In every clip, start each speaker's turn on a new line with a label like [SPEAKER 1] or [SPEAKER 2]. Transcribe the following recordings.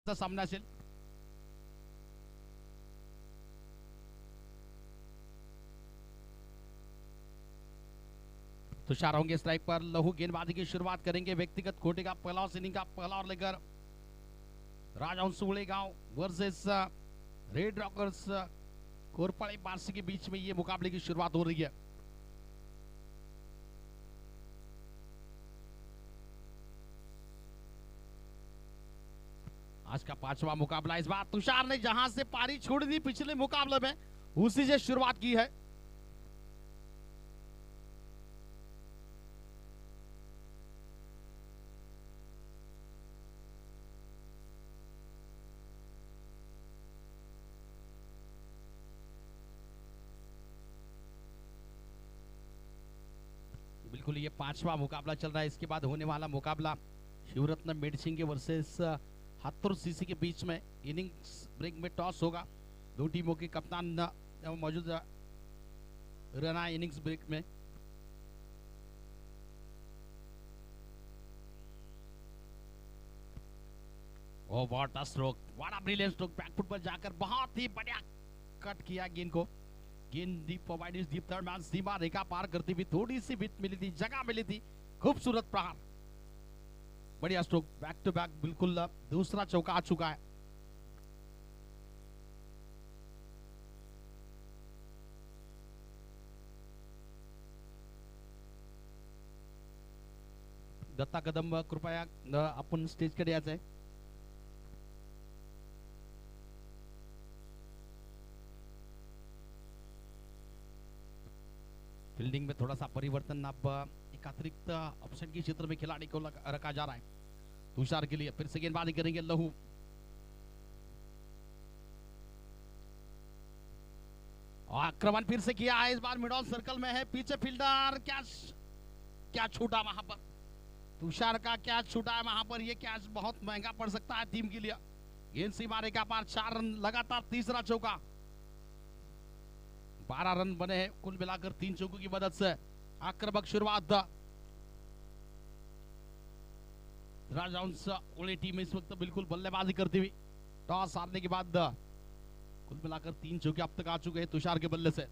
[SPEAKER 1] सामना असेल. तुषार होंगे स्ट्राइक पर. लहू गेंदबाजी की शुरुआत करेंगे. व्यक्तिगत कोटे का पहला इनिंग का पहला और लेकर राजहंस उड़ेगांव वर्सेस रेड रॉकर्स कोरपाड़ी बारसी के बीच में ये मुकाबले की शुरुआत हो रही है. आज का पांचवा मुकाबला. इस बार तुषार ने जहां से पारी छोड़ दी पिछले मुकाबले में उसी से शुरुआत की है. बिल्कुल ये पांचवा मुकाबला चल रहा है. इसके बाद होने वाला मुकाबला शिवरत्न मेडसिंह के वर्सेस हाथुर सीसी के बीच में इनिंग्स ब्रेक में टॉस होगा. दो टीमों के कप्तान मौजूद रहना इनिंग्स ब्रेक में. Oh what a stroke, what a brilliant stroke. Back foot पर जाकर बहुत ही बढ़िया कट किया गेंद को. गेंद डीप प्रोवाइड डीप थर्ड मैन सीमा रेखा पार करती हुई थोड़ी सी विथ मिली थी, जगह मिली थी. खूबसूरत प्रहार, बढ़िया स्ट्रोक. बैक टू बैक बिल्कुल दूसरा चौका आ चुका है. दत्ता कदम कृपया आपण स्टेजकडे यायचं आहे. फील्डिंग में थोड़ा सा परिवर्तन. अब एक अतिरिक्त ऑप्शन के क्षेत्र में खिलाड़ी को रखा जा रहा है. तुषार के लिए फिर से गेंदबाजी करेंगे लहू. आक्रमण फिर से किया है. इस बार मिडल सर्कल में है. पीछे फील्डर क्या छूटा वहां पर. तुषार का क्या छूटा है वहां पर. ये कैच बहुत महंगा पड़ सकता है टीम के लिए. गेंद सीमा रेखा पार. 4 रन लगातार. तीसरा चौका. 12 रन बने हैं कुल मिलाकर 3 चौकों की मदद से. आक्रामक शुरुआत. राजहंस उड़े टीम इस वक्त बिल्कुल बल्लेबाजी करती हुई. टॉस हारने के बाद कुल मिलाकर 3 चौके अब तक आ चुके हैं तुषार के बल्ले से.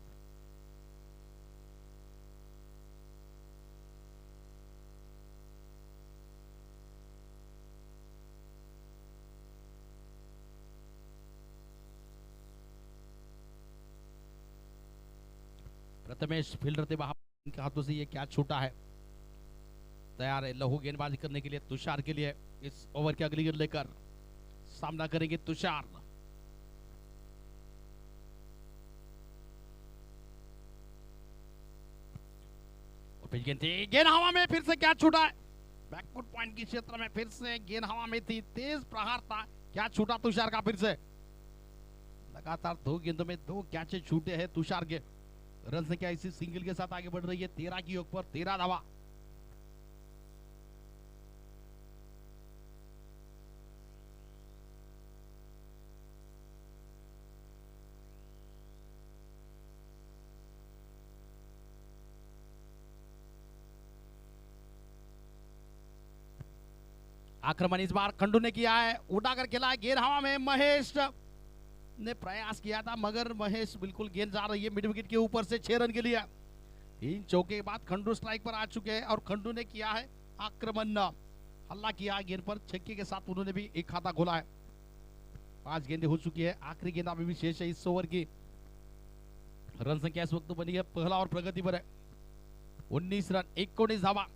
[SPEAKER 1] प्रथमेश फील्डर थे वहां. इनके हाथों से ये क्या छूटा है. तैयार है लहू गेंदबाजी करने के लिए. तुषार के लिए इस ओवर की अगली गेंद लेकर सामना करेंगे तुषार. गेंद हवा में फिर से क्या छूटा है. बैकफुट पॉइंट के क्षेत्र में फिर से गेंद हवा में थी. तेज प्रहार था. क्या छूटा तुषार का. फिर से लगातार 2 गेंदों में 2 कैचे छूटे हैं तुषार के. रन संख्या इसी सिंगल के साथ आगे बढ़ रही है. 13 की योग पर 13 धावा. आक्रमण इस बार खंडू ने किया है. उठाकर खेला है. गेंद हवा में. महेश ने प्रयास किया था मगर महेश बिल्कुल गेंद जा रही है मिड विकेट के ऊपर से. 6 रन के लिए. 3 चौके के बाद खंडू स्ट्राइक पर आ चुके हैं और खंडू ने किया है आक्रमण. हल्ला किया है गेंद पर. छक्के के साथ उन्होंने भी एक खाता खोला है. 5 गेंदें हो चुकी है. आखिरी गेंद अभी भी शेष है इस ओवर की. रन संख्या इस वक्त बनी है पहला और प्रगति पर है. 19 रन 19 धावा.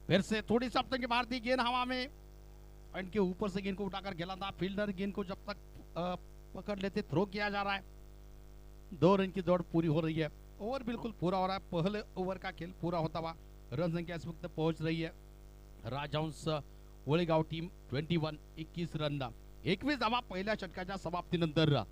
[SPEAKER 1] फिर से थोड़ी सी अपने के बाहर थी. गेंद हवा में. इनके ऊपर से गेंद को उठाकर खेला था. फील्डर गेंद को जब तक पकड़ लेते थ्रो किया जा रहा है. 2 रन की दौड़ पूरी हो रही है. ओवर बिल्कुल पूरा हो रहा है. पहले ओवर का खेल पूरा होता हुआ रन संख्या इस वक्त पहुंच रही है. राजहंस ओळेगाव टीम 21 रन. 21 धावा पहिल्या षटकाच्या समाप्तीनंतर.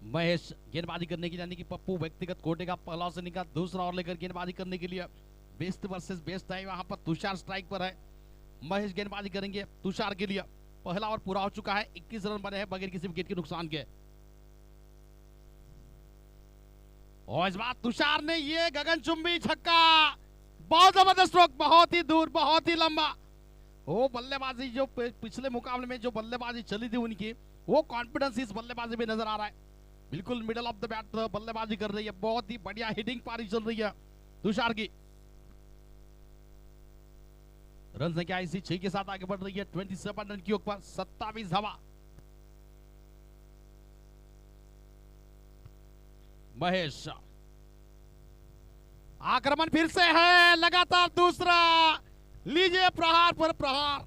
[SPEAKER 1] महेश गेंदबाजी करने के लिए, यानी कि पप्पू व्यक्तिगत कोटे का पहला से निकाल दूसरा और लेकर गेंदबाजी करने के लिए बेस्ट वर्सेस बेस्ट है। वहां पर तुषार स्ट्राइक पर है, महेश गेंदबाजी करेंगे तुषार के लिए। पहला ओवर पूरा हो चुका है, 21 रन बने हैं बगैर किसी विकेट के नुकसान के। और इस बार तुषार ने ये गगनचुंबी छक्का, बहुत जबरदस्त स्ट्रोक, बहुत ही दूर, बहुत ही लंबा। वो बल्लेबाजी जो पिछले मुकाबले में जो बल्लेबाजी चली थी उनकी, वो कॉन्फिडेंस इस बल्लेबाजी में नजर आ रहा है। बिल्कुल मिडल ऑफ द बैट बल्लेबाजी कर रही है, बहुत ही बढ़िया हिटिंग पारी चल रही है तुषार की। रन संख्या इसी 6 के साथ आगे बढ़ रही है 27 रन की ऊपर 27 धावा। महेश आक्रमण फिर से है, लगातार दूसरा, लीजिए प्रहार पर प्रहार,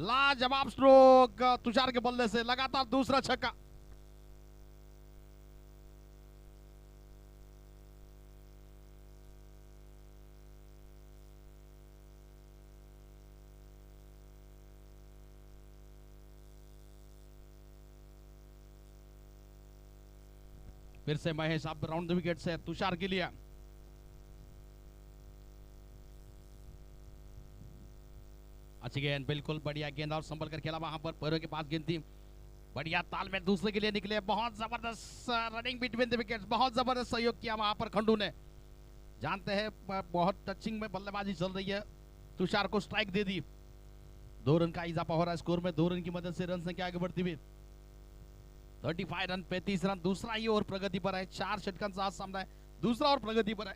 [SPEAKER 1] लाजवाब स्ट्रोक तुषार के बल्ले से, लगातार दूसरा छक्का। फिर से महेश अब राउंड द विकेट से तुषार के लिए। अच्छी गेंद, बिल्कुल बढ़िया गेंद और संभल कर खेला, वहां पर पैरों के पास गेंद थी, बढ़िया ताल में दूसरे के लिए निकले, बहुत जबरदस्त रनिंग बिटवीन द विकेट्स, बहुत जबरदस्त सहयोग किया वहां पर खंडू ने। जानते हैं बहुत टचिंग में बल्लेबाजी चल रही है, तुषार को स्ट्राइक दे दी, 2 रन का इजाफा हो रहा है स्कोर में, 2 रन की मदद से रन संख्या आगे बढ़ती हुई 35 रन 35 रन। दूसरा ही ओवर प्रगति पर है, 4 षटकांचा आज सामना है, दूसरा ओवर प्रगति पर है।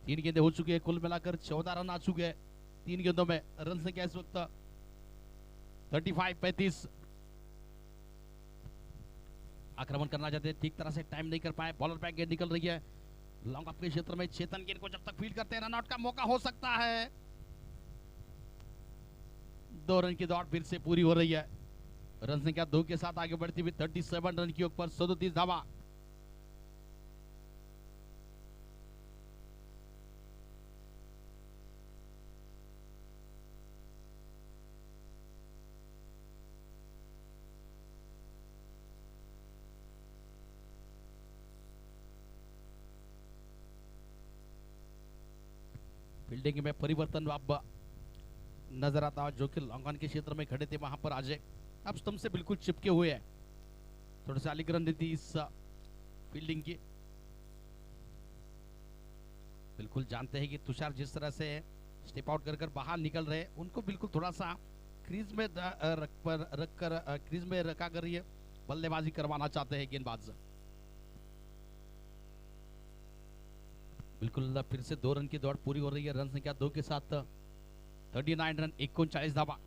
[SPEAKER 1] 3 गेंदें हो चुकी है, कुल मिलाकर 14 रन आ चुके हैं 3 गेंदों में। रन संख्या इस वक्त 35-35। आक्रमण करना चाहते हैं, ठीक तरह से टाइम नहीं कर पाए, बॉलर बैक गेंद निकल रही है लॉन्ग ऑफ के क्षेत्र में। चेतन गेंद को जब तक फील्ड करते हैं रन आउट का मौका हो सकता है। 2 रन की दौड़ फिर से पूरी हो रही है, रन संख्या 2 के साथ आगे बढ़ती हुई 37 रन की ऊपर 37 धावा। फील्डिंग में परिवर्तन अब नजर आता है, जो कि लॉन्ग ऑन के क्षेत्र में खड़े थे वहां पर अजय अब स्टंप से बिल्कुल चिपके हुए हैं। थोड़ी सी अलीकरण थी इस फील्डिंग की। बिल्कुल जानते हैं कि तुषार जिस तरह से स्टेप आउट कर बाहर निकल रहे, उनको बिल्कुल थोड़ा सा क्रीज में रखकर क्रीज में रखा कर ये बल्लेबाजी करवाना चाहते हैं गेंदबाज। बिल्कुल फिर से 2 रन की दौड़ पूरी हो रही है, रन संख्या 2 के साथ 39 रन 39 धावा।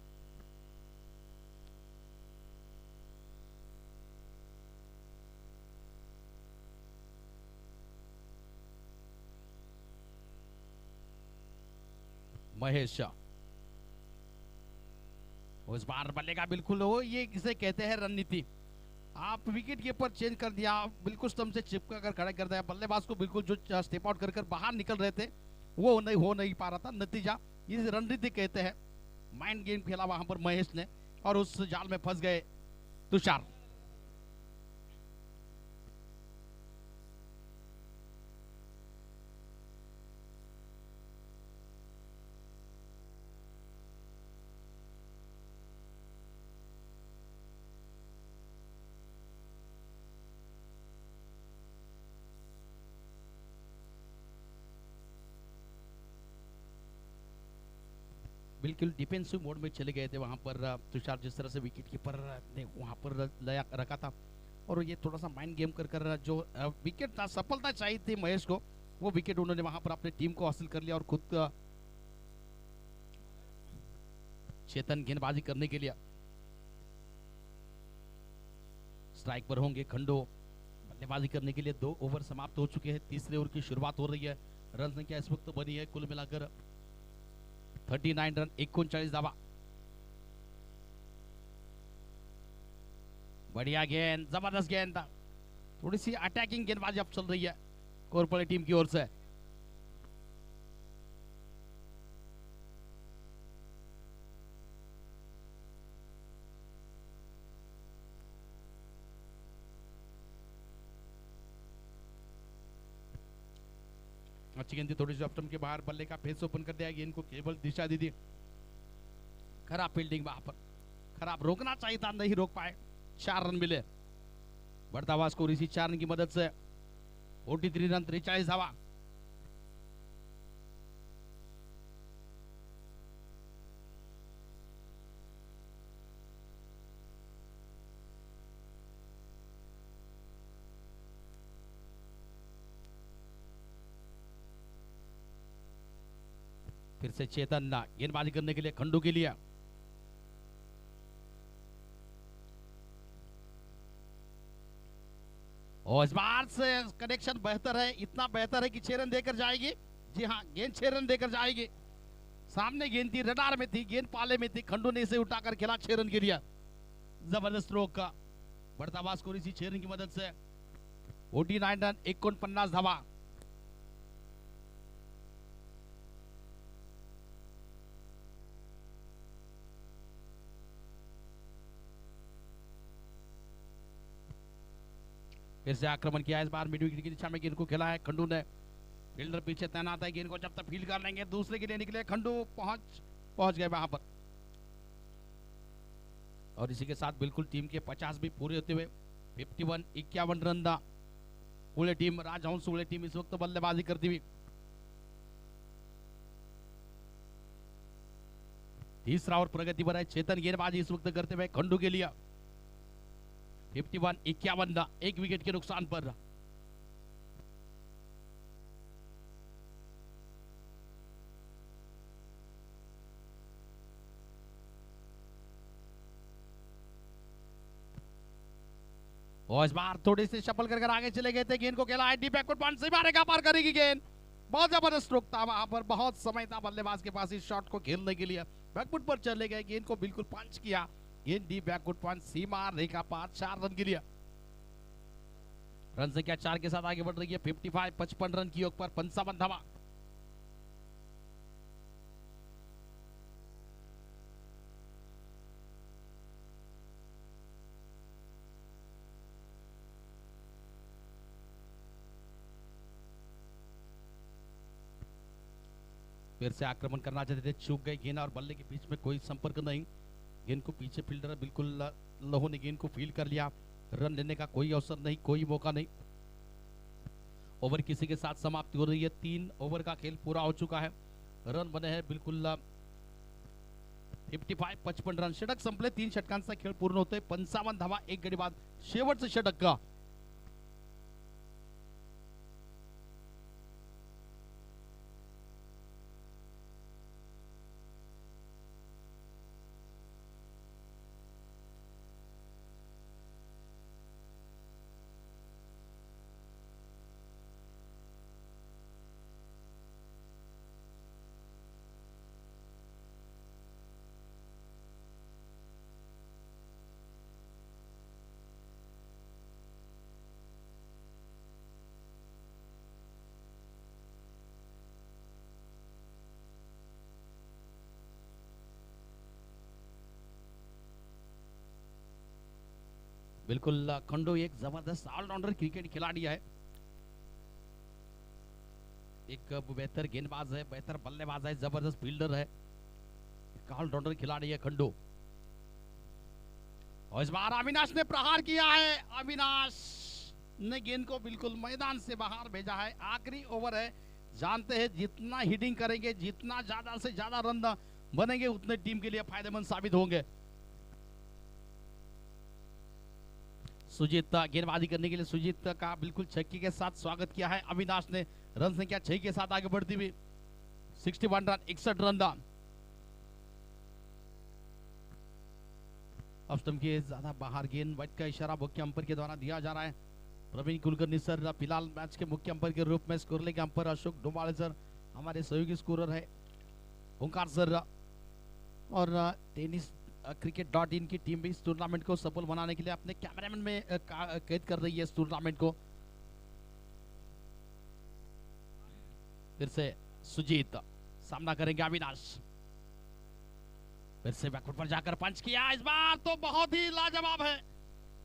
[SPEAKER 1] महेश उस बार बल्लेगा, बिल्कुल वो ये किसे कहते हैं रणनीति। आप विकेट कीपर चेंज कर दिया, बिल्कुल स्टंप से चिपका कर खड़ा कर दिया, बल्लेबाज को बिल्कुल जो स्टेप आउट कर बाहर निकल रहे थे वो नहीं हो नहीं पा रहा था। नतीजा इस रणनीति कहते हैं। माइंड गेम खेला वहां पर महेश ने और उस जाल में फंस गए तुषार। बिल्कुल डिफेंसिव मोड में चले गए थे वहां पर तुषार, जिस तरह से विकेट कीपर ने वहां पर रखा था, और ये थोड़ा सा माइंड गेम कर जो विकेट था, सफलता चाहिए थी महेश को, वो विकेट उन्होंने वहां पर अपने टीम को हासिल कर लिया और खुद चेतन गेंदबाजी करने के लिए स्ट्राइक पर होंगे। खंडो बल्लेबाजी करने के लिए 2 ओवर समाप्त हो चुके हैं, तीसरे ओवर की शुरुआत हो रही है। रन संख्या इस वक्त बनी है कुल मिलाकर 39 रन 39 धावा। बढ़िया गेंद, जबरदस्त गेंद, थोड़ी सी अटैकिंग गेंदबाजी अब चल रही है कोरपले टीम की ओर से। अच्छी गेंद थी, थोड़ी सी ऑप्टम के बाहर, बल्ले का फेस ओपन कर दिया, गेंद को केवल दिशा दी थी। खराब फील्डिंग वहां पर, खराब, रोकना चाहिए था, नहीं रोक पाए। 4 रन मिले। बढ़ता हुआ स्कोर इसी 4 रन की मदद से 43 रन 43 धावा। फिर से चेतन गेंदबाजी करने के लिए खंडू के लिए। और इस बार से कनेक्शन बेहतर है, इतना बेहतर है कि 6 रन देकर जाएगी। जी हाँ, गेंद 6 रन देकर जाएगी। सामने गेंद थी, रडार में थी, गेंद पाले में थी, खंडू ने इसे उठाकर खेला 6 रन के लिए। जबरदस्त स्ट्रोक का बढ़ता हुआ स्कोर इसी 6 रन की मदद से 49 रन 49 धावा। फिर से आक्रमण किया, इस बार मिड विकेट की दिशा में गेंद को खेला है खंडू ने। फील्डर पीछे तैनात है, गेंद को जब तक फील्ड कर लेंगे दूसरे के लिए निकले खंडू, पहुंच गए वहां पर। और इसी के साथ बिल्कुल टीम के 50 भी पूरे होते हुए 51 रन दा पूरे टीम, राजहंस पूरे टीम इस वक्त बल्लेबाजी करती हुई। तीसरा और प्रगति पर है चेतन, गेंदबाजी इस वक्त करते हुए खंडू के लिए 51 एक विकेट के नुकसान पर। और इस बार थोड़ी सी शफल कर आगे चले गए थे, गेंद को खेला है डीप बैकवर्ड पॉइंट से, मारेगा, पार करेगी गेंद। बहुत जबरदस्त स्ट्रोक था वहां पर, बहुत समय था बल्लेबाज के पास इस शॉट को खेलने के लिए। बैकफुट पर चले गए, गेंद को बिल्कुल पंच किया, गेंद डीप बैकवर्ड पॉइंट, सीमा रेखा पार, 4 रन के लिए। रन संख्या 4 के साथ आगे बढ़ रही है 55 रन की योग पर 55 धावा। फिर से आक्रमण करना चाहते थे, चूक गए गेंद और बल्ले के बीच में कोई संपर्क नहीं। गेंद को पीछे फील्डर बिल्कुल लहो ने गेंद को फील्ड कर लिया, रन लेने का कोई अवसर नहीं, कोई मौका नहीं। ओवर किसी के साथ समाप्ति हो रही है, 3 ओवर का खेल पूरा हो चुका है। रन बने हैं बिल्कुल 55 रन, षटक संपले, 3 षटकांचा खेळ पूर्ण होतोय, 55 धावा, 1 गडी बाद, शेवटचं षटक का। बिल्कुल खंडू एक जबरदस्त ऑलराउंडर क्रिकेट खिलाड़ी है, एक बेहतर गेंदबाज है, बेहतर बल्लेबाज है, जबरदस्त फील्डर है, ऑलराउंडर खिलाड़ी है खंडू। और इस बार अविनाश ने प्रहार किया है, अविनाश ने गेंद को बिल्कुल मैदान से बाहर भेजा है। आखिरी ओवर है, जानते हैं जितना हिटिंग करेंगे, जितना ज्यादा से ज्यादा रन बनेंगे, उतने टीम के लिए फायदेमंद साबित होंगे। सुजीत गेंदबाजी करने के लिए, सुजीत का बिल्कुल छक्के के साथ स्वागत किया है अविनाश ने। रन संख्या 6 के साथ आगे बढ़ती हुई 61 रन 61 रन दान। अब स्टंप के ज्यादा बाहर गेंद, वाइट का इशारा मुख्य अंपायर के द्वारा दिया जा रहा है। प्रवीण कुलकर्णी सर फिलहाल मैच के मुख्य अंपायर के रूप में, स्कोर लेके अंपायर अशोक डोमाले सर हमारे सहयोगी स्कोरर है, ओंकार सर और टेनिस cricket.in की टीम भी इस टूर्नामेंट को सफल बनाने के लिए अपने कैमरामैन में कैद कर रही है इस टूर्नामेंट को। फिर से सुजीत सामना करेंगे अविनाश, फिर से बैकफुट पर जाकर पंच किया, इस बार तो बहुत ही लाजवाब है,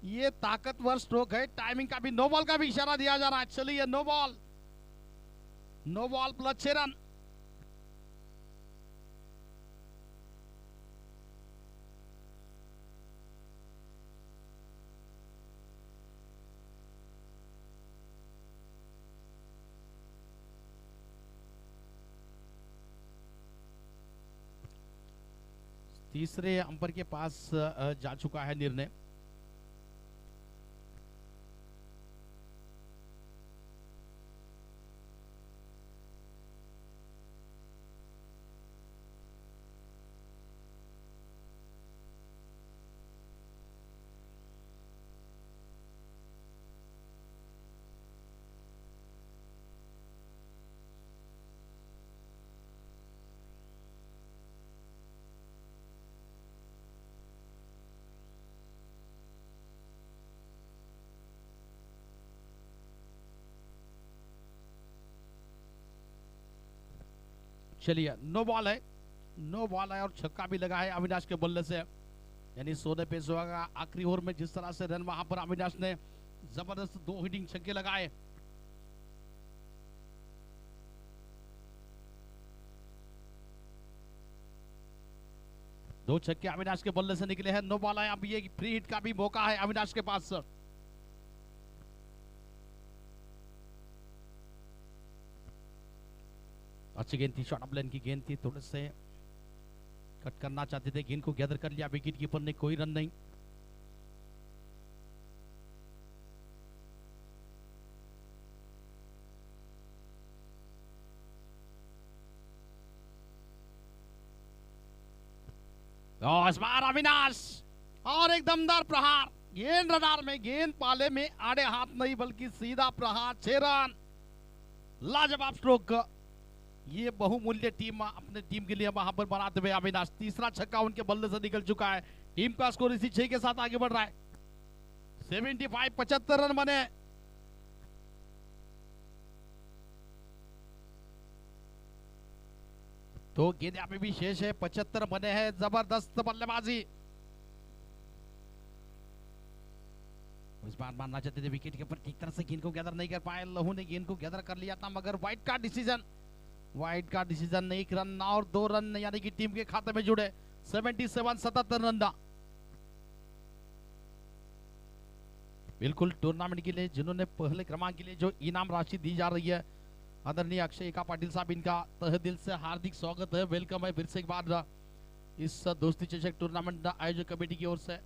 [SPEAKER 1] ये ताकतवर स्ट्रोक है। टाइमिंग का भी, नो बॉल का भी इशारा दिया जा रहा है, चलिए no ball. No ball plus 6 run. तीसरे अंपर के पास जा चुका है निर्णय। चलिए नो बॉल है, नो बॉल है और छक्का भी लगा है अविनाश के बल्ले से, यानी सोने पे सुहागा। आखिरी ओवर में जिस तरह से रन वहां पर अविनाश ने जबरदस्त 2 हिटिंग छक्के लगाए। दो छक्के अविनाश के बल्ले से निकले हैं। नो बॉल है, अब ये फ्री हिट का भी मौका है अविनाश के पास। अच्छी गेंद थी, शॉर्ट ऑफ लेन की गेंद थी, थोड़े से कट करना चाहते थे, गेंद को गैदर कर लिया विकेट कीपर ने, कोई रन नहीं। इस बार अविनाश और एक दमदार प्रहार, गेंद रडार में, गेंद पाले में, आड़े हाथ नहीं बल्कि सीधा प्रहार, 6 रन। लाजवाब स्ट्रोक, ये बहुमूल्य टीम अपने टीम के लिए वहां पर बनाते हुए अविनाश, तीसरा छक्का उनके बल्ले से निकल चुका है। टीम का स्कोर इसी 6 के साथ आगे बढ़ रहा है। 75 रन बने। तो गेंद यहाँ पे भी शेष है, 75 बने हैं। जबरदस्त बल्लेबाजी। इस बार मानना चाहते थे विकेट के ऊपर, ठीक तरह से गेंद को गैदर नहीं कर पाए। लहू ने गेंद को गैदर कर लिया था, मगर वाइड का डिसीजन, वाइड का डिसीजन, 1 रन और 2 रन यानी कि टीम के खाते में जुड़े। 77 रन। बिल्कुल टूर्नामेंट के लिए जिन्होंने पहले क्रमांक के लिए जो इनाम राशि दी जा रही है, आदरणीय अक्षय एका पाटिल साहब, इनका तहे दिल से हार्दिक स्वागत है, वेलकम है फिर से एक बार इस दोस्ती चषक टूर्नामेंट आयोजक कमेटी की ओर से।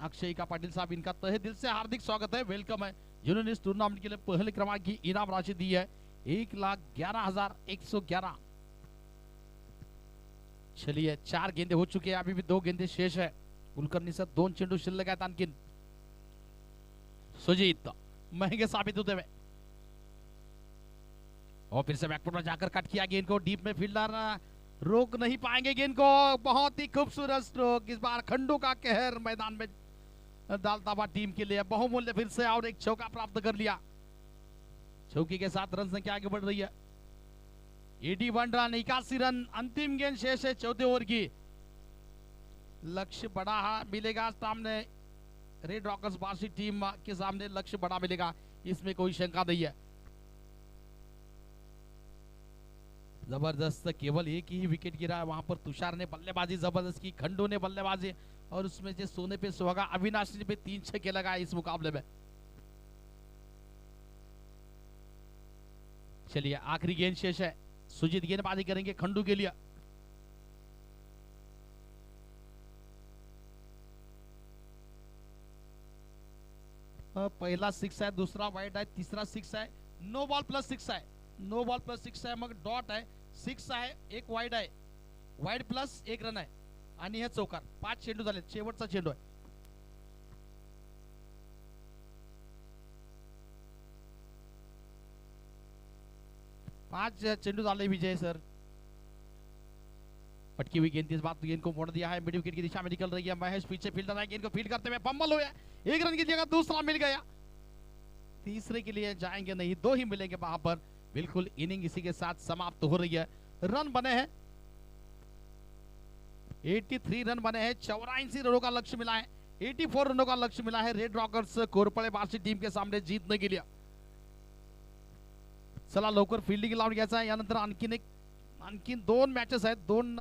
[SPEAKER 1] अक्षय एका पाटिल साहब, इनका तहे दिल से हार्दिक स्वागत है, वेलकम है, जिन्होंने इस टूर्नामेंट के लिए पहले क्रमांक की इनाम राशि दी है 1,11,111। चलिए 4 गेंदे हो चुके हैं, अभी भी 2 गेंदे शेष है। कुलकर्णी से 2 चेंडू शिल्लक आहेत आणखीन। सुजीत महंगे साबित होते हुए, और फिर से बैकफुट में जाकर कट किया गेंद को, डीप में फील्डर रोक नहीं पाएंगे गेंद को। बहुत ही खूबसूरत स्ट्रोक, इस बार खंडू का कहर मैदान में डालता हुआ टीम के लिए। बहुमूल्य फिर से और एक चौका प्राप्त कर लिया। चौकी के साथ रन संख्या आगे बढ़ रही है। 81 रन, 81 रन, अंतिम गेंद शेष है 14 ओवर की। लक्ष्य बड़ा मिलेगा सामने, रेड रॉकर्स बार्सी टीम के सामने लक्ष्य बड़ा मिलेगा, इसमें कोई शंका नहीं है। जबरदस्त, केवल एक ही विकेट गिरा है वहां पर। तुषार ने बल्लेबाजी जबरदस्त की, खंडू ने बल्लेबाजी, और उसमें से सोने पे सुहागा अविनाश ने 3 छक्के लगाए इस मुकाबले में। चलिए आखिरी गेंद शेष है, सुजीत गेंदबाजी करेंगे खंडू के लिए। पहला 6 है, दूसरा वाइड है, तीसरा 6 है, नो बॉल प्लस 6 है, नो बॉल प्लस 6 है, मग डॉट है, 6 आहे, 1 वाइड आहे, वाइड प्लस 1 रन आहे, आणि हे चौकार। 5 चेंडू झाले, शेवटचा चेंडू आहे। पांच चेंडू झाले विजय सर। पटकी हुई गेंद, इस बात गेंद को मोड़ दिया है, मिड विकेट की दिशा में निकल रही है। महेश पीछे फील्डर है, गेंद को फील्ड करते हुए फंबल हो गया, 1 रन की जगह दूसरा मिल गया। तीसरे के लिए जाएंगे नहीं, 2 ही मिलेंगे वहां पर। बिल्कुल इनिंग इसी के साथ समाप्त हो रही है। रन बने हैं 83 रन बने हैं, 84 रनों का लक्ष्य मिला है, 84 रनों का लक्ष्य मिला है रेड रॉकर्स कोरपड़े बार्सी टीम के सामने जीतने के लिए। चला लवकर फिल्डिंग लावून घ्यायचा आहे. यानंतर आणखीन 2 मॅचेस आहेत. 2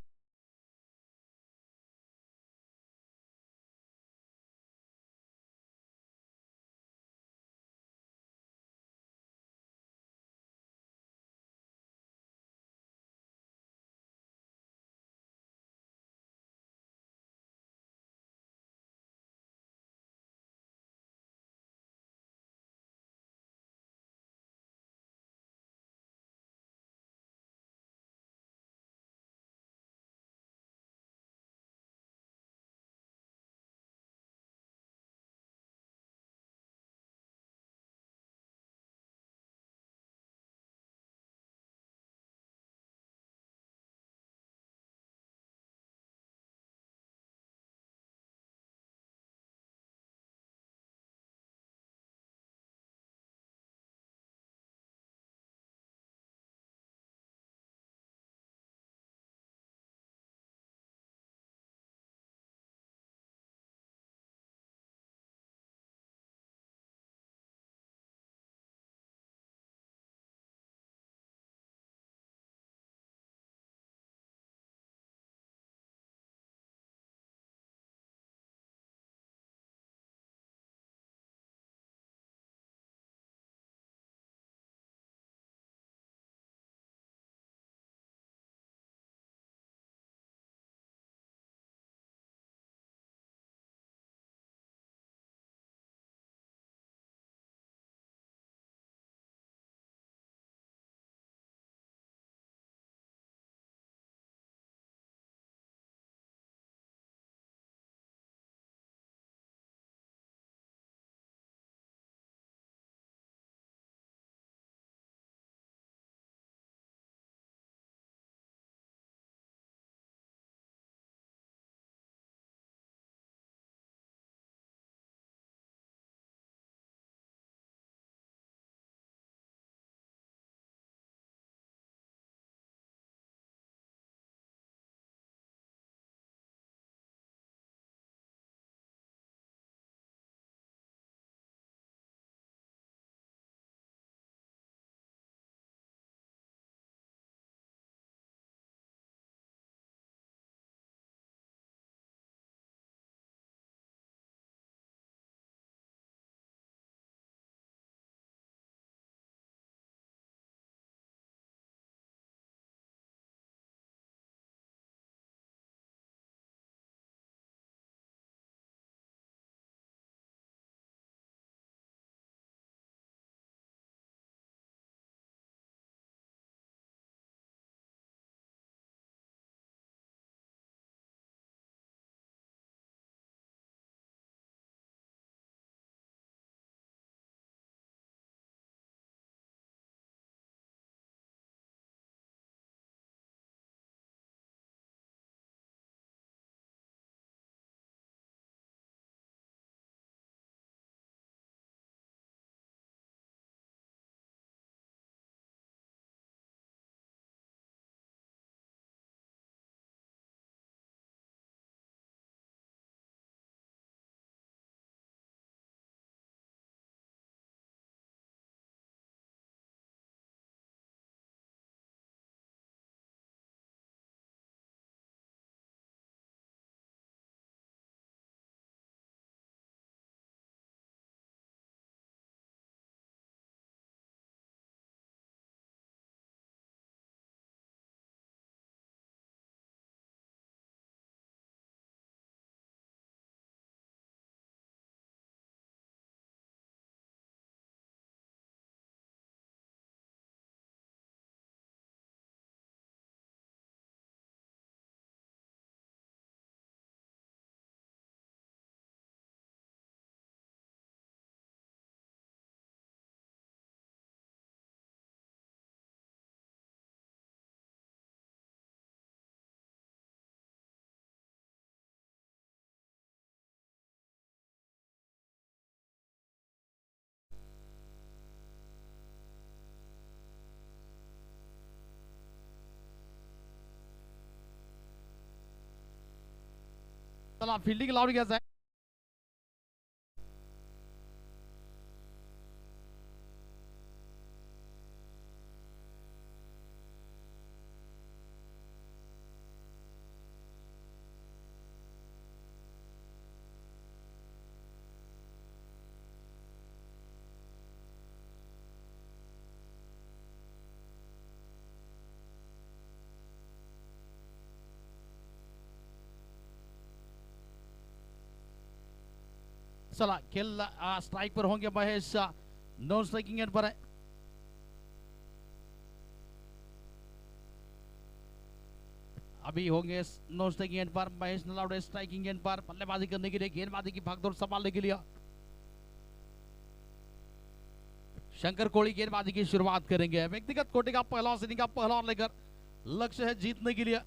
[SPEAKER 1] चला फिल्डिंग लावून घ्यायचं आहे. चला खेल स्ट्राइक पर होंगे महेश, नॉन स्ट्राइकिंग एंड पर है। अभी होंगे नॉन स्ट्राइकिंग एंड पर महेश नलावड़े, स्ट्राइकिंग एंड पर बल्लेबाजी करने के लिए, गेंदबाजी की भागदौड़ संभालने के लिए शंकर कोहली गेंदबाजी की शुरुआत करेंगे। व्यक्तिगत कोटि का पहला इनिंग का पहला ओवर लेकर लक्ष्य है जीतने के लिए,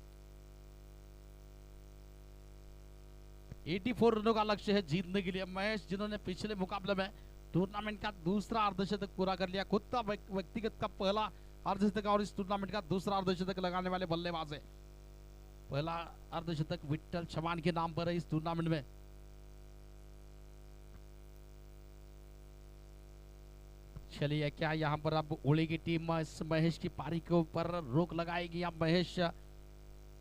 [SPEAKER 1] 84 रनों का लक्ष्य है जीतने के लिए। महेश जिन्होंने पिछले मुकाबले में टूर्नामेंट का दूसरा अर्धशतक पूरा कर लिया, खुद का व्यक्तिगत का पहला अर्धशतक और इस टूर्नामेंट का दूसरा अर्धशतक लगाने वाले बल्लेबाज है। पहला अर्धशतक विट्ठल चव्हाण के नाम पर है इस टूर्नामेंट में। चलिए क्या यहाँ पर अब उड़ी की टीम इस महेश की पारी के ऊपर रोक लगाएगी या महेश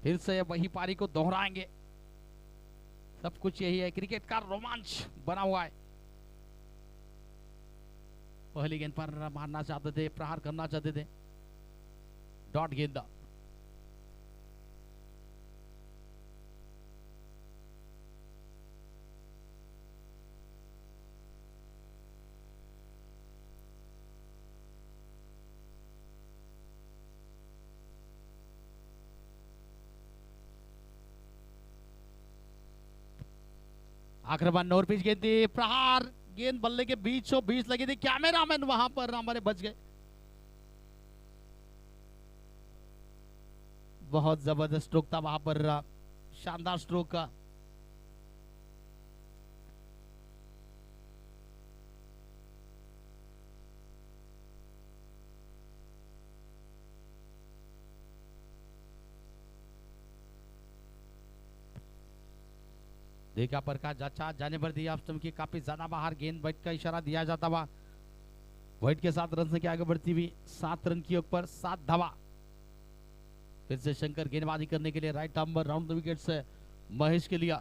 [SPEAKER 1] फिर से वही पारी को दोहराएंगे? सब कुछ यही है, क्रिकेट का रोमांच बना हुआ है। पहली गेंद पर मारना चाहते थे, प्रहार करना चाहते थे, डॉट गेंद। आक्रमण नोर पिच गेंद थी, प्रहार, गेंद बल्ले के बीचों बीच लगी थी, कैमरामैन वहां पर हमारे बच गए। बहुत जबरदस्त स्ट्रोक था वहां पर, शानदार स्ट्रोक का। देखा पर का अच्छा जाने पर दिया स्टंप की काफी ज्यादा बाहर, गेंद वाइट का इशारा दिया जाता हुआ वाइट के 7 रन से आगे बढ़ती हुई 7 रन की ऊपर 7 धावा। फिर से शंकर गेंदबाजी करने के लिए right arm round the wicket से महेश के लिए।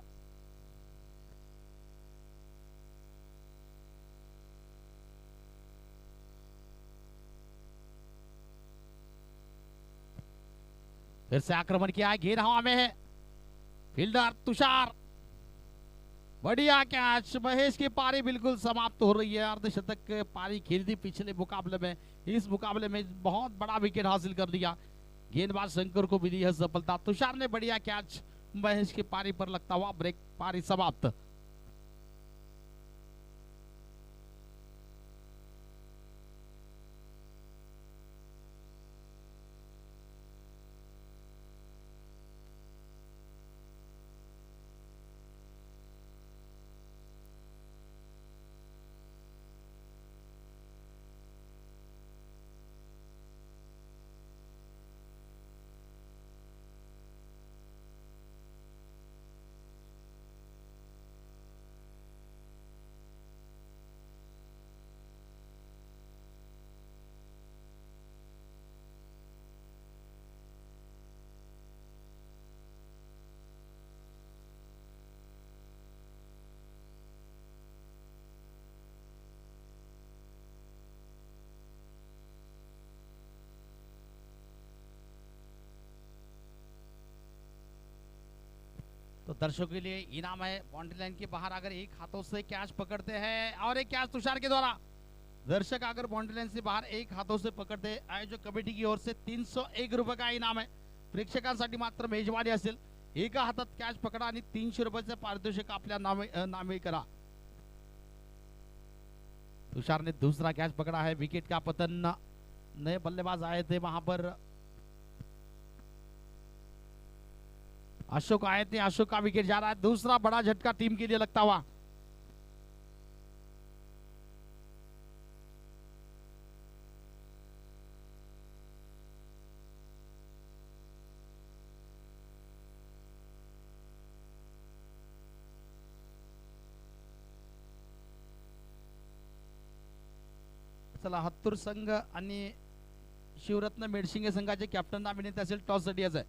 [SPEAKER 1] फिर से आक्रमण किया है, घेर हवा में है, फील्डर तुषार, बढ़िया कैच। महेश की पारी बिल्कुल समाप्त हो रही है। अर्धशतक पारी खेली थी पिछले मुकाबले में, इस मुकाबले में बहुत बड़ा विकेट हासिल कर लिया। गेंदबाज शंकर को मिली है सफलता, तुषार ने बढ़िया कैच, महेश की पारी पर लगता हुआ ब्रेक, पारी समाप्त। तो दर्शकों के लिए इनाम है, बाउंड्री लाइन के बाहर अगर एक हाथों से कैच पकड़ते हैं, और एक कैच तुषार के द्वारा, दर्शक अगर बाउंड्री लाइन से बाहर एक हाथों से पकडते, आयोजक कमिटी की ओर से 301 रुपये का इनाम आहे. प्रेक्षकांसाठी मात्र मेजवानी असेल. एका हातात कॅच पकडा आणि 300 रुपयाचे पारितोषिक आपल्या नामे करा. तुषार ने दूसरा कैच पकड़ा है. विकेट का पतन, नए बल्लेबाज आए थे वहां पर, अशोक आए थे. अशोक का विकेट जा रहा है. दूसरा बड़ा झटका टीम के लिए लगता हुआ. चला, हत्तूर संघ आणि शिवरत्न मेडशिंगे संघाचे कॅप्टन नामिनेट असेल टॉस साठी आहे.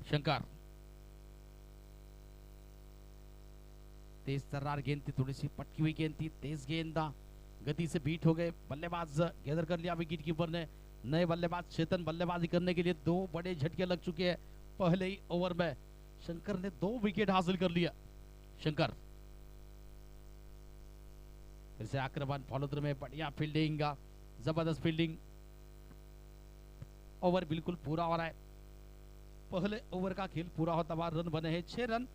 [SPEAKER 1] शंकर तेज तर्रार गेंद थी, थोड़ी सी पटकी हुई गेंद थी. तेज गेंद, गति से बीट हो गए. बल्लेबाज गैदर कर लिया विकेट कीपर ने. नए बल्लेबाज चेतन बल्लेबाजी करने के लिए 2 बड़े झटके लग चुके हैं पहले ही ओवर में. शंकर ने 2 विकेट हासिल कर लिया। शंकर फिर से आक्रमण, फॉलो थ्रू में बढ़िया फील्डिंग, जबरदस्त फील्डिंग। ओवर बिल्कुल पूरा हो रहा है। पहले ओवर का खेल पूरा होता हुआ रन बने हैं 6 रन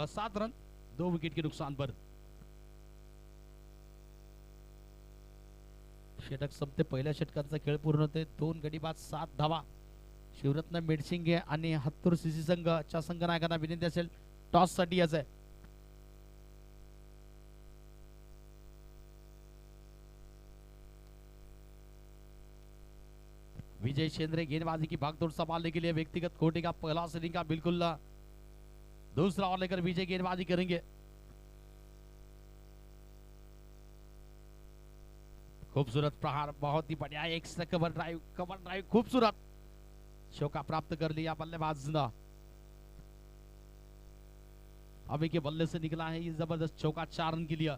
[SPEAKER 1] 7 रन 2 विकेट के नुकसान पर। षटक संपते पहिल्या षटकांचा खेळ पूर्ण होते। 2 गडी बाद 7 धावा। शिवरत्न मेडसिंगे आणि हत्तूर सीसी संघाच्या संघनायकांना विनंती असेल टॉस साठी याच आहे। विजय शेंद्रे गेंदबाजी की भागदौड़ संभालने के लिए व्यक्तिगत कोटि का पहला सीलिंग का बिल्कुल दूसरा ओवर लेकर विजय गेंदबाजी करेंगे। खूबसूरत प्रहार, बहुत ही बढ़िया एक कवर ड्राइव खूबसूरत चौका प्राप्त कर लिया बल्लेबाज ने। अभी के बल्ले से निकला है ये जबरदस्त चौका 4 रन के लिए।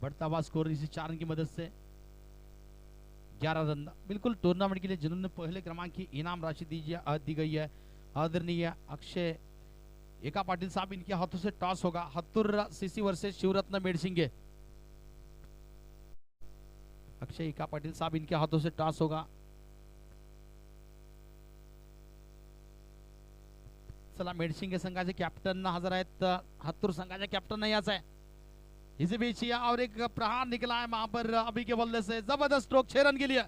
[SPEAKER 1] बढ़ता हुआ स्कोर इसी 4 रन की मदद से 11 रन। बिल्कुल टूर्नामेंट के लिए जिन्होंने पहले क्रमांक की इनाम राशि दी गई है आदरणीय अक्षय एका पाटील साहब, इनके हाथों से टॉस होगा। हत्तूर सीसी वर्सेस शिवरत्न मेडसिंगे। अक्षय एका पाटील साहब, इनके हाथों से टॉस होगा। चला मेडसिंगे संघाचे कॅप्टन हजर आहेत। हत्तूर संघाचे कॅप्टन याच आहे। इसी बीच और एक प्रहार निकला है वहां पर अभी के बल्ले से, जबरदस्त स्ट्रोक 6 रन के लिए।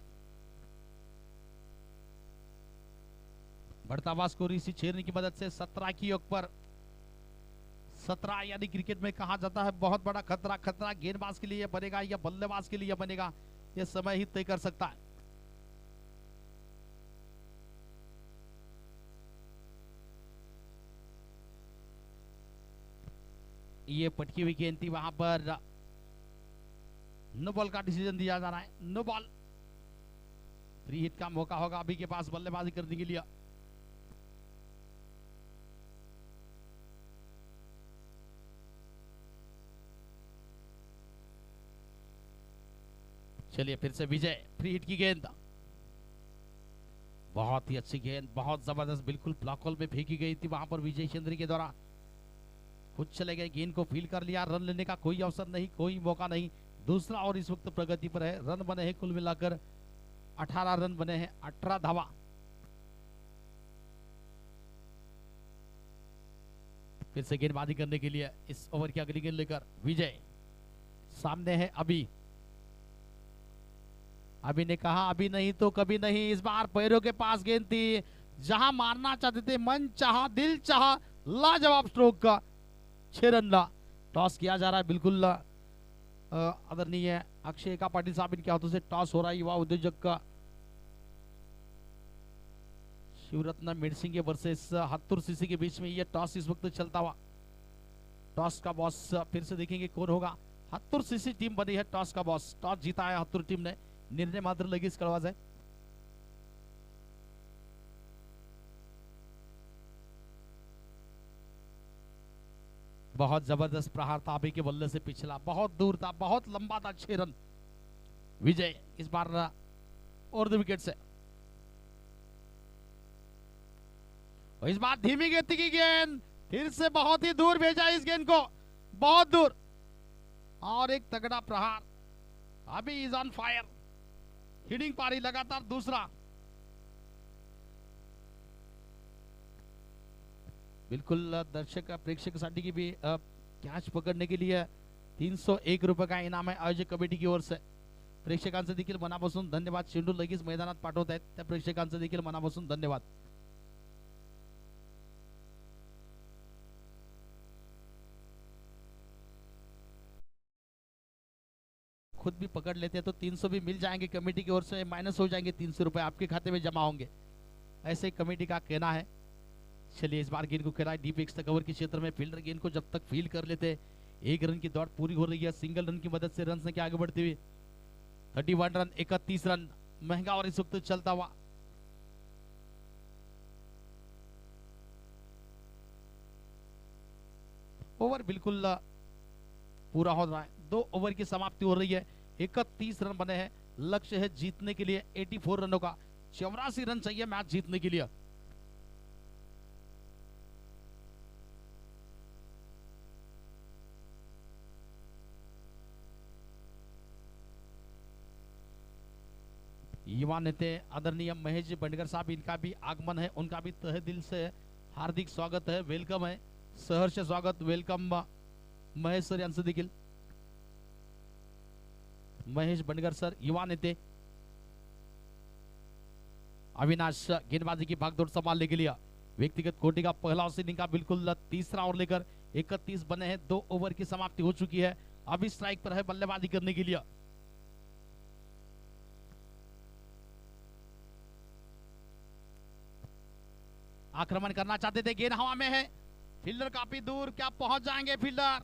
[SPEAKER 1] बढ़ता हुआ स्कोर इसी 6 रन की मदद से 17 की योग पर। 17 यानी क्रिकेट में कहा जाता है बहुत बड़ा खतरा। खतरा गेंदबाज के लिए बनेगा या बल्लेबाज के लिए बनेगा, यह समय ही तय कर सकता है। ये पटकी हुई गेंद थी, वहां पर नो बॉल का डिसीजन दिया जा रहा है। नो बॉल, फ्री हिट का मौका होगा अभी के पास बल्लेबाजी करने के लिए। चलिए फिर से विजय, फ्री हिट की गेंद, बहुत ही अच्छी गेंद, बहुत जबरदस्त, बिल्कुल ब्लॉक होल में फेंकी गई थी। वहां पर विजय चंद्र के द्वारा खुद चले गए, गेंद को फील कर लिया। रन लेने का कोई अवसर नहीं, कोई मौका नहीं। दूसरा और इस वक्त प्रगति पर है। रन बने हैं कुल मिलाकर 18 रन बने हैं, 18 धावा। फिर से गेंदबाजी करने के लिए इस ओवर की अगली गेंद लेकर विजय सामने है। अभी ने कहा अभी नहीं तो कभी नहीं। इस बार पैरों के पास गेंद थी, जहां मारना चाहते थे, मन चाहा दिल चाहा, लाजवाब स्ट्रोक का 6 रन ला। टॉस किया जा रहा है बिल्कुल आदरणीय अक्षय का पाटिल साहब, इनके हाथों से टॉस हो रहा है। युवा उद्योजक का शिवरत्न मेडसिंगे वर्सेस हत्तूर सीसी के बीच में यह टॉस इस वक्त चलता हुआ। टॉस का बॉस फिर से देखेंगे कौन होगा। हत्तूर सीसी टीम बनी है टॉस का बॉस। टॉस जीता है हत्तूर टीम ने, निर्णय मात्र लगेच कळवायचा आहे। बहुत जबरदस्त प्रहार था अभी के बल्ले से, पिछला बहुत दूर था, बहुत लंबा था। 6 रन विजय इस बार और 2 विकेट से। और इस बार धीमी गति की गेंद, फिर से बहुत ही दूर भेजा इस गेंद को, बहुत दूर। और एक तगड़ा प्रहार, अभी इज ऑन फायर, हिटिंग पारी लगातार दूसरा। बिल्कुल दर्शक प्रेक्षकांसाठी की भी कॅच पकडने के लिए 301 रुपये का इनाम है आयोजक कमिटी की ओर से। प्रेक्षकांचे देखील मनापासून धन्यवाद। चेंडू लगेच मैदानात पाठवत आहेत त्या प्रेक्षकांचे देखील मनापासून धन्यवाद। खुद भी पकड़ लेते हैं तो 300 भी मिल जाएंगे कमेटी की ओर से, माइनस हो जाएंगे 300 रुपए आपके खाते में जमा होंगे, ऐसे कमेटी का कहना है। चलिए इस बार गेंद को खेला डीप एक्स्ट्रा कवर के क्षेत्र में। फील्डर गेंद को जब तक फील कर लेते, 1 रन की दौड़ पूरी हो रही है। सिंगल रन की मदद से रन संख्या आगे बढ़ती हुई 31 रन 31 रन महंगा और इस वक्त चलता हुआ। ओवर बिल्कुल पूरा हो रहा है, 2 ओवर की समाप्ति हो रही है। 31 रन बने हैं, लक्ष्य है जीतने के लिए 84 रनों का। 84 रन चाहिए मैच जीतने के लिए। युवा नेता आदरणीय महेश जी बंडगर साहब, इनका भी आगमन है, उनका भी तहे दिल से हार्दिक स्वागत है, वेलकम है, सहर्ष स्वागत, वेलकम महेश सर यांचं देखील. महेश बंडगर सर युवा नेते. अविनाश गेंदबाजी की भागदौड़ संभालने के लिए व्यक्तिगत कोटि का पहला ओवर का बिल्कुल तीसरा ओवर लेकर 31 बने हैं. 2 ओवर की समाप्ति हो चुकी है. अभी स्ट्राइक पर है बल्लेबाजी करने के लिए. आक्रमण करना चाहते थे, गेंद हवा में है, फील्डर काफी दूर, क्या पहुंच जाएंगे फील्डर?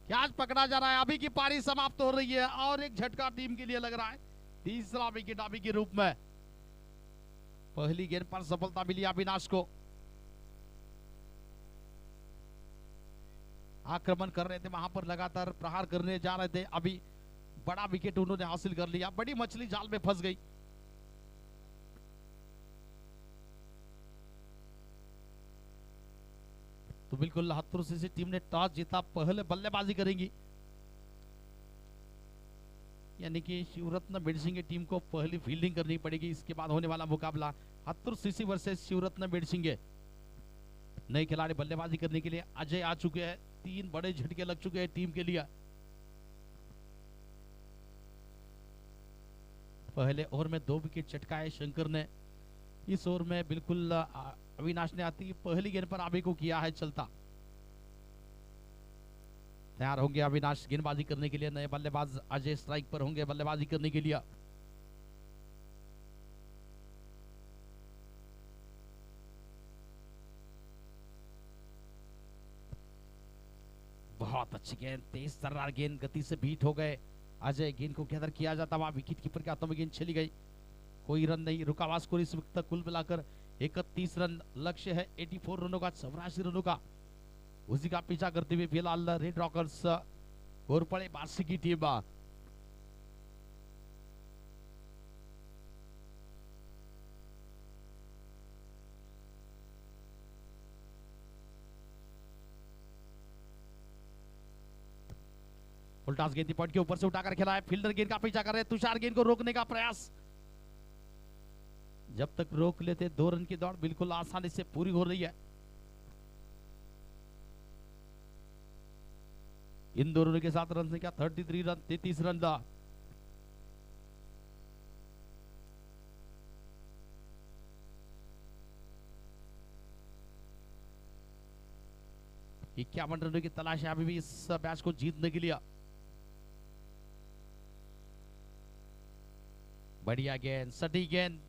[SPEAKER 1] कैच पकड़ा जा रहा है. अभी की पारी समाप्त हो रही है और एक झटका टीम के लिए लग रहा है. तीसरा विकेट अभी के रूप में. पहली गेंद पर सफलता मिली अविनाश को. आक्रमण कर रहे थे, वहां पर लगातार प्रहार करने जा रहे थे. अभी बड़ा विकेट उन्होंने हासिल कर लिया. बड़ी मछली जाल में फंस गई. तो बिल्कुल हत्तूर सीसी टीम ने टॉस जीता, पहले बल्लेबाजी करेंगी. यानी कि शिवरत्न मेडसिंह की टीम को पहली फील्डिंग करनी पड़ेगी. इसके बाद होने वाला मुकाबला हत्तूर सीसी वर्सेस शिवरत्न मेडसिंह. नए खिलाड़ी बल्लेबाजी करने के लिए अजय आ चुके हैं. 3 बड़े झटके लग चुके हैं टीम के लिए. पहले ओवर में 2 विकेट चटकाए शंकर ने. इस ओवर में बिल्कुल अविनाश ने आती पहली गेंद पर आबे को किया है चलता. तैयार होंगे अविनाश गेंदबाजी करने के लिए. नए बल्लेबाज अजय स्ट्राइक पर होंगे बल्लेबाजी करने के लिए. बहुत अच्छी गेंद, तेज तर्रार गेंद, गति से बीट हो गए अजय. गेंद को गैदर किया जाता वहां विकेट कीपर के हाथों में गेंद चली गई. कोई रन नहीं. रुकावा स्कोर इस वक्त कुल मिलाकर 31 रन. लक्ष्य है 84 रनों का, 84 रनों का. उसी का पीछा करते हुए फिलहाल रेड रॉकर्स घोरपड़े बासी की टीम. उल्टास गेंद पॉइंट के ऊपर से उठाकर खेला है. फील्डर गेंद का पीछा कर रहे हैं. तुषार गेंद को रोकने का प्रयास. जब तक रोक लेते 2 रन की दौड़ बिल्कुल आसानी से पूरी हो रही है. इन दोनों के साथ रन संख्या 33 रन, 33 रन. 51 रनों की तलाश है अभी भी इस मैच को जीतने के लिए. बढ़िया गेंद, सटी गेंद,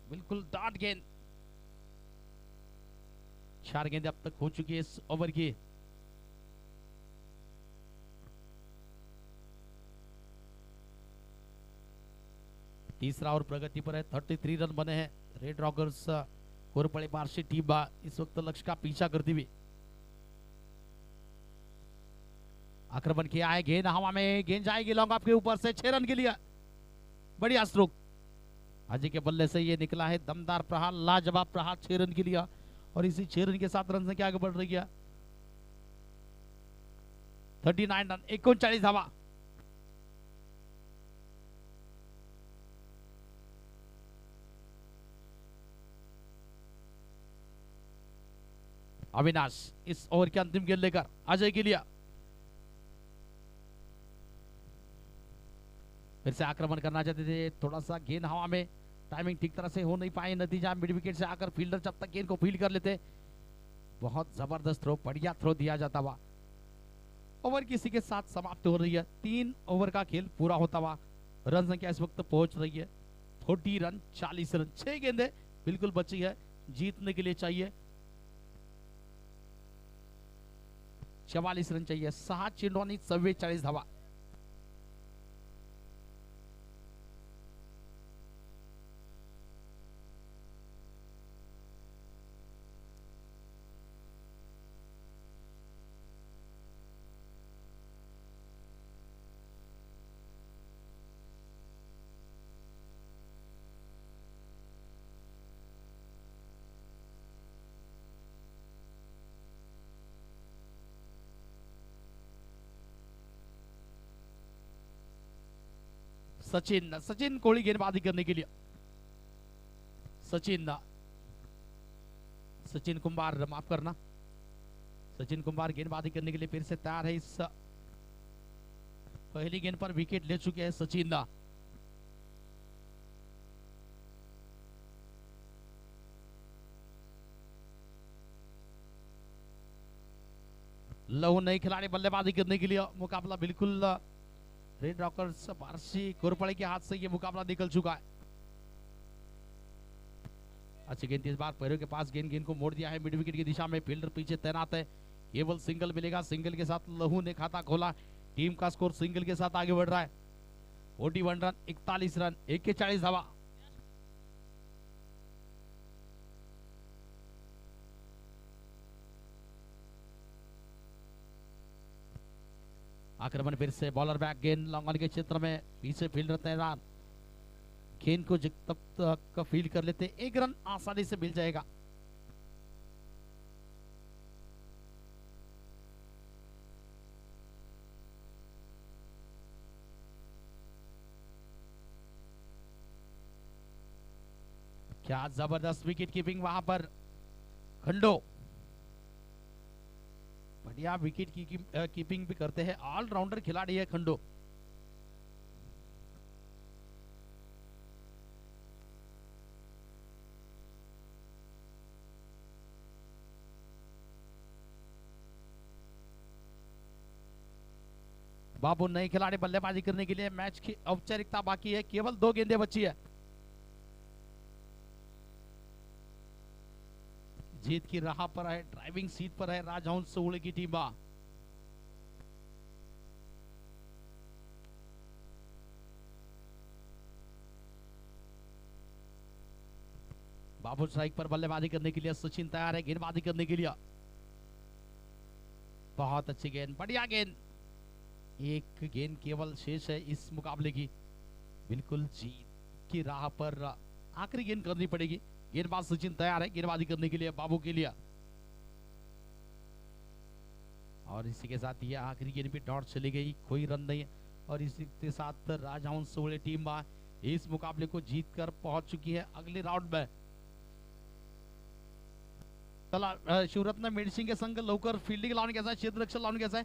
[SPEAKER 1] बिल्कुल डॉट गेंद. 4 गेंदें अब तक हो चुकी है इस ओवर की. तीसरा और प्रगति पर है. 33 रन बने हैं. रेड रॉकर्स कोरपड़े बार्शी टीम इस वक्त लक्ष्य का पीछा करती हुई. आक्रमण किया है, गेंद हवा में, गेंद जाएगी लॉन्ग ऑफ के ऊपर से 6 रन के लिए. बढ़िया स्ट्रोक. अजय के बल्ले से ये निकला है दमदार प्रहार, लाजवाब प्रहार 6 रन के लिए. और इसी 6 रन के साथ रन से क्या आगे बढ़ रही है 39 रन, 39 धावा. अविनाश इस ओवर के अंतिम गेंद लेकर अजय के लिए. फिर से आक्रमण करना चाहते थे, थोड़ा सा गेंद हवा में, टाइमिंग ठीक तरह से हो नहीं पाई. नतीजा मिड विकेट से आकर फील्डर जब तक गेंद को फील्ड कर लेते, बहुत जबरदस्त थ्रो, बढ़िया थ्रो दिया जाता हुआ. ओवर किसी के साथ समाप्त हो रही है. 3 ओवर का खेल पूरा होता हुआ रन संख्या इस वक्त पहुंच रही है 40 रन, 40 रन. 6 गेंदें बिल्कुल बची है, जीतने के लिए चाहिए 44 रन चाहिए. 6 चेंडूंनी 44 धावा. सचिन कोहली गेंदबाजी करने के लिए. सचिन सचिन कुमार, माफ करना, सचिन कुमार गेंदबाजी करने के लिए फिर से तैयार है। इस पहली गेंद पर विकेट ले चुके हैं सचिन दा। लहू नई खिलाड़ी बल्लेबाजी करने के लिए, मुकाबला बिल्कुल रेड रॉकर्स पारसी कोरपड़े के हाथ से ये मुकाबला निकल चुका है। अच्छी गेंद इस बार पैरों के पास, गेंद को मोड़ दिया है मिड विकेट की दिशा में। फील्डर पीछे तैनात है, केवल सिंगल मिलेगा। सिंगल के साथ लहू ने खाता खोला। टीम का स्कोर सिंगल के साथ आगे बढ़ रहा है। 41 रन, 41 रन, 41 धावा। आक्रमण फिर से, बॉलर बैक, गेंद लॉन्ग ऑन के क्षेत्र में, पीछे फील्डर तैनात। गेंद को जब तक फील्ड कर लेते 1 रन आसानी से मिल जाएगा। क्या जबरदस्त विकेट कीपिंग वहां पर, खंडो बढ़िया विकेट कीपिंग भी करते हैं, ऑलराउंडर खिलाड़ी है खंडो। बाबू नए खिलाड़ी बल्लेबाजी करने के लिए, मैच की औपचारिकता बाकी है, केवल 2 गेंदें बची है। जीत की राह पर है, ड्राइविंग सीट पर है राजहंस सोहले की टीम। बाबू स्ट्राइक पर बल्लेबाजी करने के लिए, सचिन तैयार है गेंदबाजी करने के लिए। बहुत अच्छी गेंद, बढ़िया गेंद। एक गेंद केवल शेष है इस मुकाबले की, बिल्कुल जीत की राह पर आखिरी गेंद करनी पड़ेगी। गेंदबाज सचिन तैयार है गेंदबाजी करने के लिए बाबू के लिए, और इसी के साथ ये आखिरी गेंद भी डॉट चली गई, कोई रन नहीं है। और इसी के साथ राजहंस सोहले टीम इस मुकाबले को जीत कर पहुंच चुकी है अगले राउंड में। चला शिवरत्न मेडिसिन के संघ लवकर फिल्डिंग लावून घ्यायचा, क्षेत्ररक्षण लावून घ्यायचा।